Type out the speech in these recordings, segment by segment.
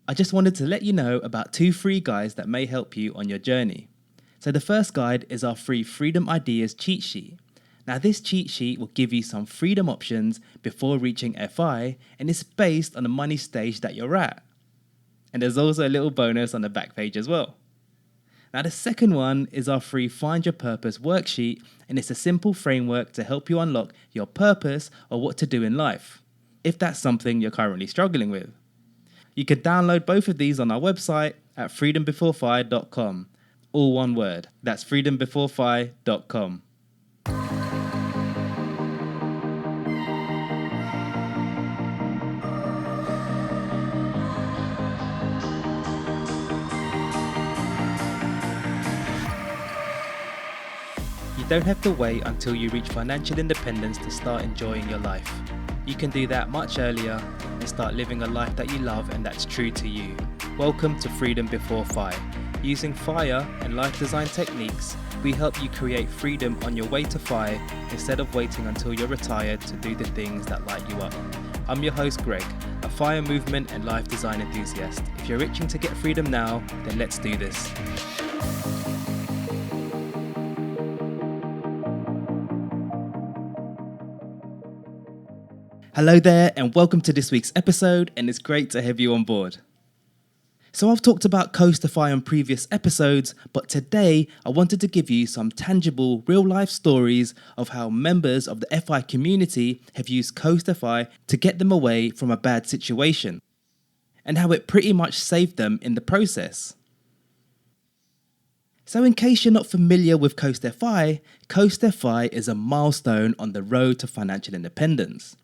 I just wanted to let you know about two free guides that may help you on your journey. So the first guide is our free Freedom Ideas cheat sheet. Now this cheat sheet will give you some freedom options before reaching FI, and it's based on the money stage that you're at. And there's also a little bonus on the back page as well. Now the second one is our free Find Your Purpose worksheet, and it's a simple framework to help you unlock your purpose or what to do in life, if that's something you're currently struggling with. You can download both of these on our website at freedombeforefi.com. All one word. That's freedombeforefi.com. You don't have to wait until you reach financial independence to start enjoying your life. You can do that much earlier and start living a life that you love and that's true to you. Welcome to Freedom Before FI. Using FIRE and life design techniques, we help you create freedom on your way to FI instead of waiting until you're retired to do the things that light you up. I'm your host Greg, a FIRE movement and life design enthusiast. If you're itching to get freedom now, then let's do this. Hello there and welcome to this week's episode, and it's great to have you on board. So I've talked about Coastify on previous episodes, but today I wanted to give you some tangible real-life stories of how members of the FI community have used Coastify to get them away from a bad situation, and how it pretty much saved them in the process. So in case you're not familiar with Coastify, Coastify is a milestone on the road to financial independence.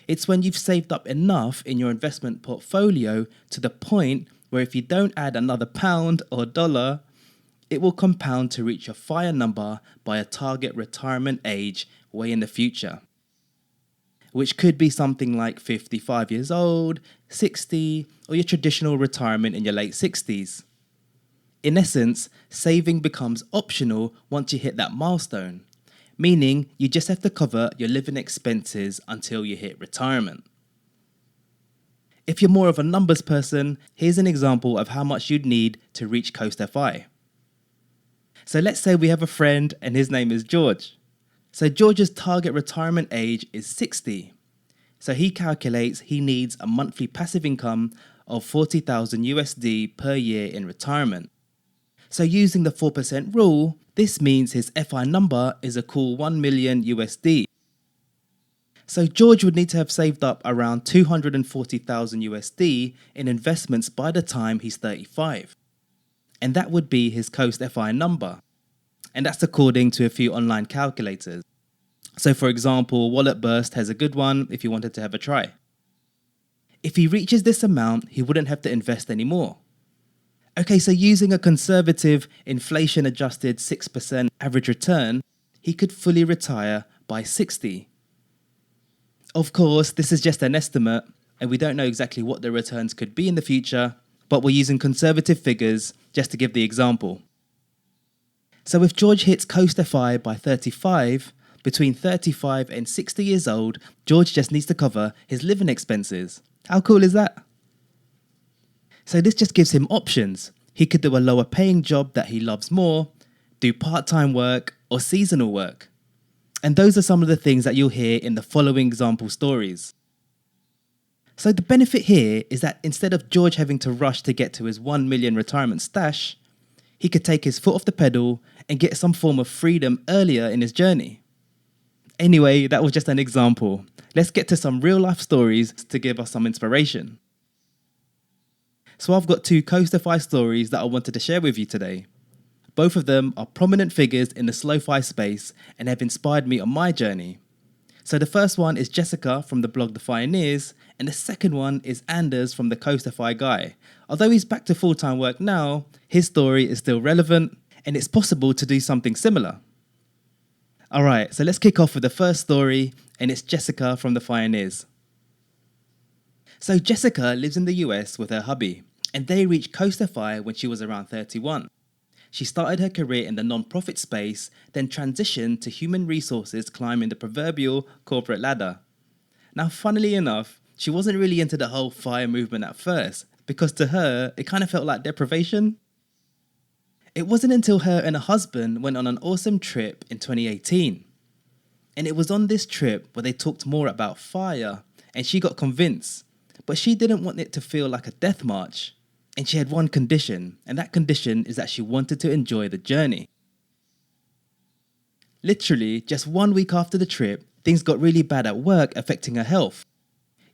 It's when you've saved up enough in your investment portfolio to the point where if you don't add another pound or dollar, it will compound to reach your FIRE number by a target retirement age way in the future, which could be something like 55 years old, 60, or your traditional retirement in your late 60s. In essence, saving becomes optional once you hit that milestone, meaning you just have to cover your living expenses until you hit retirement. If you're more of a numbers person, here's an example of how much you'd need to reach Coastify. So let's say we have a friend and his name is George. So George's target retirement age is 60. So he calculates he needs a monthly passive income of 40,000 USD per year in retirement. So using the 4% rule, this means his FI number is a cool 1 million USD. So George would need to have saved up around 240,000 USD in investments by the time he's 35. And that would be his Coast FI number. And that's according to a few online calculators. So for example, Wallet Burst has a good one if you wanted to have a try. If he reaches this amount, he wouldn't have to invest anymore. Okay, so using a conservative inflation-adjusted 6% average return, he could fully retire by 60. Of course, this is just an estimate, and we don't know exactly what the returns could be in the future, but we're using conservative figures just to give the example. So if George hits Coastify by 35, between 35 and 60 years old, George just needs to cover his living expenses. How cool is that? So this just gives him options. He could do a lower paying job that he loves more, do part-time work or seasonal work. And those are some of the things that you'll hear in the following example stories. So the benefit here is that instead of George having to rush to get to his 1 million retirement stash, he could take his foot off the pedal and get some form of freedom earlier in his journey. Anyway, that was just an example. Let's get to some real life stories to give us some inspiration. So I've got two Coastify stories that I wanted to share with you today. Both of them are prominent figures in the slow-fi space and have inspired me on my journey. So the first one is Jessica from the blog The Fioneers, and the second one is Anders from the Coastify guy. Although he's back to full-time work now, his story is still relevant and it's possible to do something similar. Alright, so let's kick off with the first story, and it's Jessica from the Fioneers. So Jessica lives in the US with her hubby, and they reached Coastify when she was around 31. She started her career in the non-profit space, then transitioned to human resources, climbing the proverbial corporate ladder. Now, funnily enough, she wasn't really into the whole FIRE movement at first, because to her, it kind of felt like deprivation. It wasn't until her and her husband went on an awesome trip in 2018. And it was on this trip where they talked more about fire, and she got convinced. But she didn't want it to feel like a death march. And she had one condition, and that condition is that she wanted to enjoy the journey. Literally, just 1 week after the trip, things got really bad at work, affecting her health.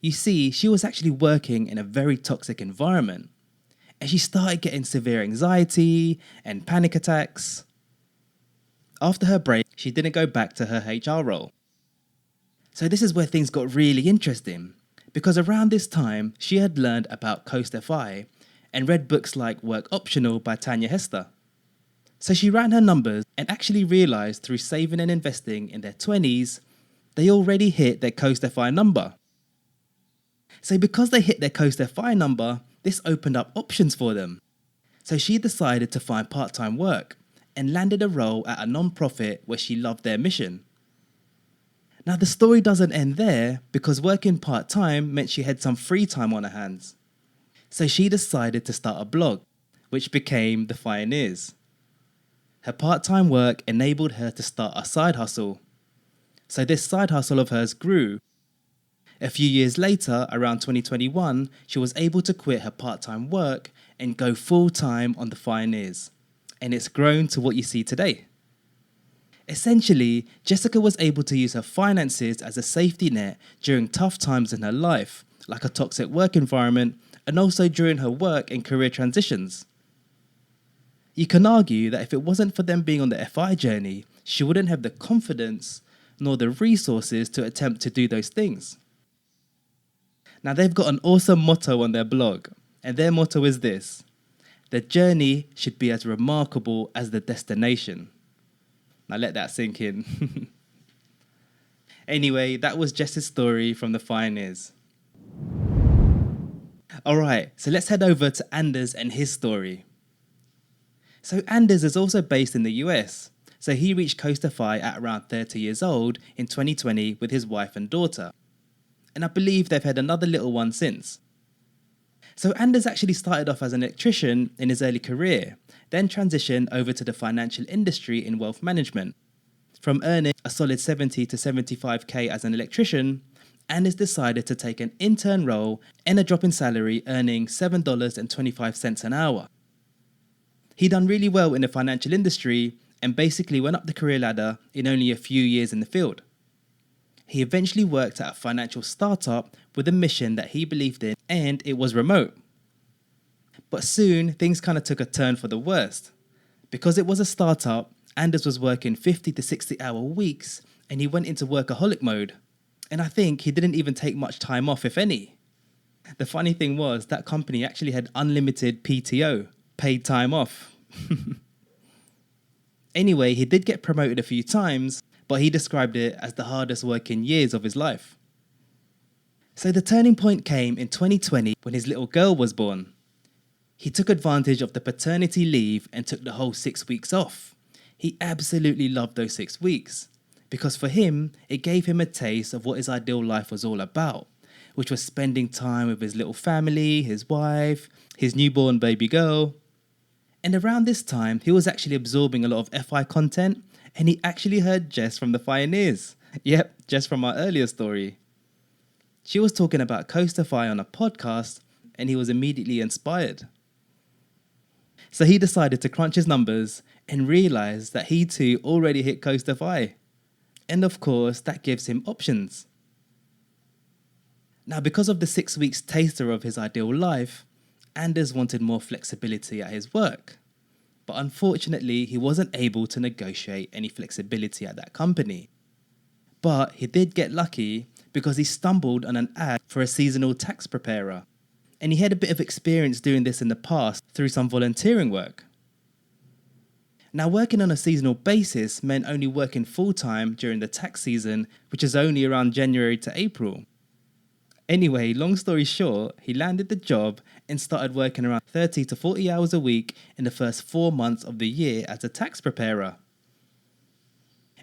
You see, she was actually working in a very toxic environment. And she started getting severe anxiety and panic attacks. After her break, she didn't go back to her HR role. So this is where things got really interesting, because around this time, she had learned about Coast FI and read books like Work Optional by Tanya Hester. So she ran her numbers and actually realized through saving and investing in their 20s, they already hit their Coast FI number. So because they hit their Coast FI number, this opened up options for them. So she decided to find part-time work and landed a role at a non-profit where she loved their mission. Now the story doesn't end there, because working part-time meant she had some free time on her hands. So she decided to start a blog, which became the Fioneers. Her part-time work enabled her to start a side hustle. So this side hustle of hers grew. A few years later, around 2021, she was able to quit her part-time work and go full-time on the Fioneers. And it's grown to what you see today. Essentially, Jessica was able to use her finances as a safety net during tough times in her life, like a toxic work environment, and also during her work and career transitions. You can argue that if it wasn't for them being on the FI journey, she wouldn't have the confidence nor the resources to attempt to do those things. Now they've got an awesome motto on their blog, and their motto is this: the journey should be as remarkable as the destination. Now let that sink in. Anyway, that was Jess's story from the Fioneers. Alright, so let's head over to Anders and his story. So Anders is also based in the US. So he reached Coast FI at around 30 years old in 2020 with his wife and daughter. And I believe they've had another little one since. So Anders actually started off as an electrician in his early career, then transitioned over to the financial industry in wealth management. From earning a solid 70 to 75k as an electrician, Anders decided to take an intern role and a drop in salary, earning $7.25 an hour. He done really well in the financial industry and basically went up the career ladder in only a few years in the field. He eventually worked at a financial startup with a mission that he believed in, and it was remote. But soon, things kind of took a turn for the worst. Because it was a startup, Anders was working 50 to 60-hour weeks, and he went into workaholic mode. And I think he didn't even take much time off, if any. The funny thing was, that company actually had unlimited PTO, paid time off. Anyway, he did get promoted a few times, but he described it as the hardest working years of his life. So the turning point came in 2020 when his little girl was born. He took advantage of the paternity leave and took the whole 6 weeks off. He absolutely loved those 6 weeks, because for him, it gave him a taste of what his ideal life was all about, which was spending time with his little family, his wife, his newborn baby girl. And around this time, he was actually absorbing a lot of FI content, and he actually heard Jess from the Fioneers. Yep, Jess from our earlier story. She was talking about Coast FI on a podcast, and he was immediately inspired. So he decided to crunch his numbers and realized that he too already hit Coast FI. And of course, that gives him options. Now, because of the 6 weeks taster of his ideal life, Anders wanted more flexibility at his work. But unfortunately, he wasn't able to negotiate any flexibility at that company. But he did get lucky because he stumbled on an ad for a seasonal tax preparer. And he had a bit of experience doing this in the past through some volunteering work. Now, working on a seasonal basis meant only working full-time during the tax season, which is only around January to April. Anyway, long story short, he landed the job and started working around 30 to 40 hours a week in the first 4 months of the year as a tax preparer.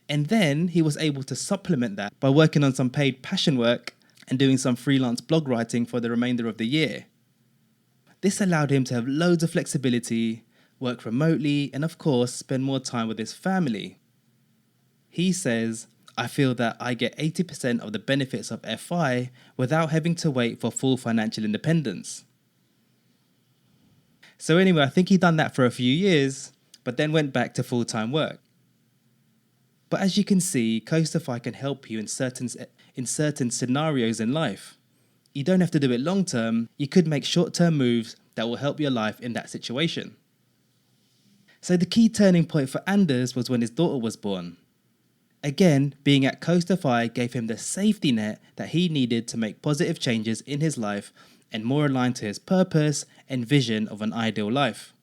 And then he was able to supplement that by working on some paid passion work and doing some freelance blog writing for the remainder of the year. This allowed him to have loads of flexibility, work remotely, and of course, spend more time with his family. He says, I feel that I get 80% of the benefits of FI without having to wait for full financial independence. So anyway, I think he done that for a few years, but then went back to full-time work. But as you can see, Coastify can help you in certain scenarios in life. You don't have to do it long term, you could make short-term moves that will help your life in that situation. So the key turning point for Anders was when his daughter was born. Again, being at Coastify gave him the safety net that he needed to make positive changes in his life and more aligned to his purpose and vision of an ideal life.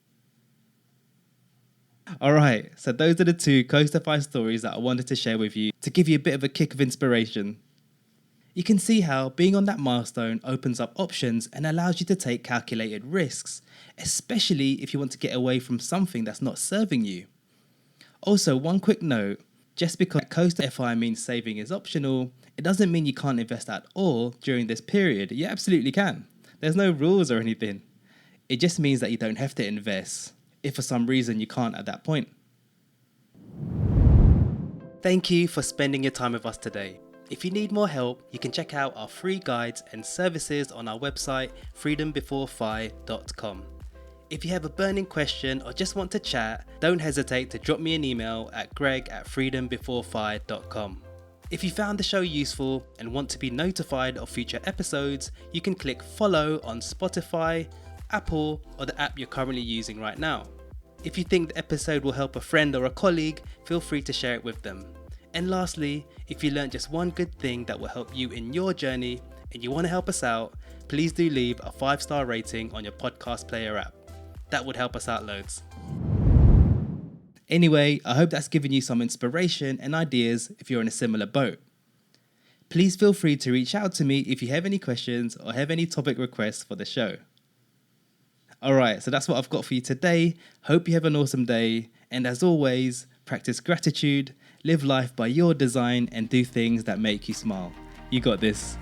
Alright, so those are the two Coastify stories that I wanted to share with you to give you a bit of a kick of inspiration. You can see how being on that milestone opens up options and allows you to take calculated risks, especially if you want to get away from something that's not serving you. Also, one quick note, just because Coastify means saving is optional, it doesn't mean you can't invest at all during this period. You absolutely can. There's no rules or anything. It just means that you don't have to invest if for some reason you can't at that point. Thank you for spending your time with us today. If you need more help, you can check out our free guides and services on our website, freedombeforefi.com. If you have a burning question or just want to chat, don't hesitate to drop me an email at greg@freedombeforefi.com. If you found the show useful and want to be notified of future episodes, you can click follow on Spotify, Apple, or the app you're currently using right now. If you think the episode will help a friend or a colleague, feel free to share it with them. And lastly, if you learned just one good thing that will help you in your journey and you want to help us out, please do leave a 5-star rating on your podcast player app. That would help us out loads. Anyway, I hope that's given you some inspiration and ideas if you're in a similar boat. Please feel free to reach out to me if you have any questions or have any topic requests for the show. Alright, so that's what I've got for you today. Hope you have an awesome day. And as always, practice gratitude, live life by your design, and do things that make you smile. You got this.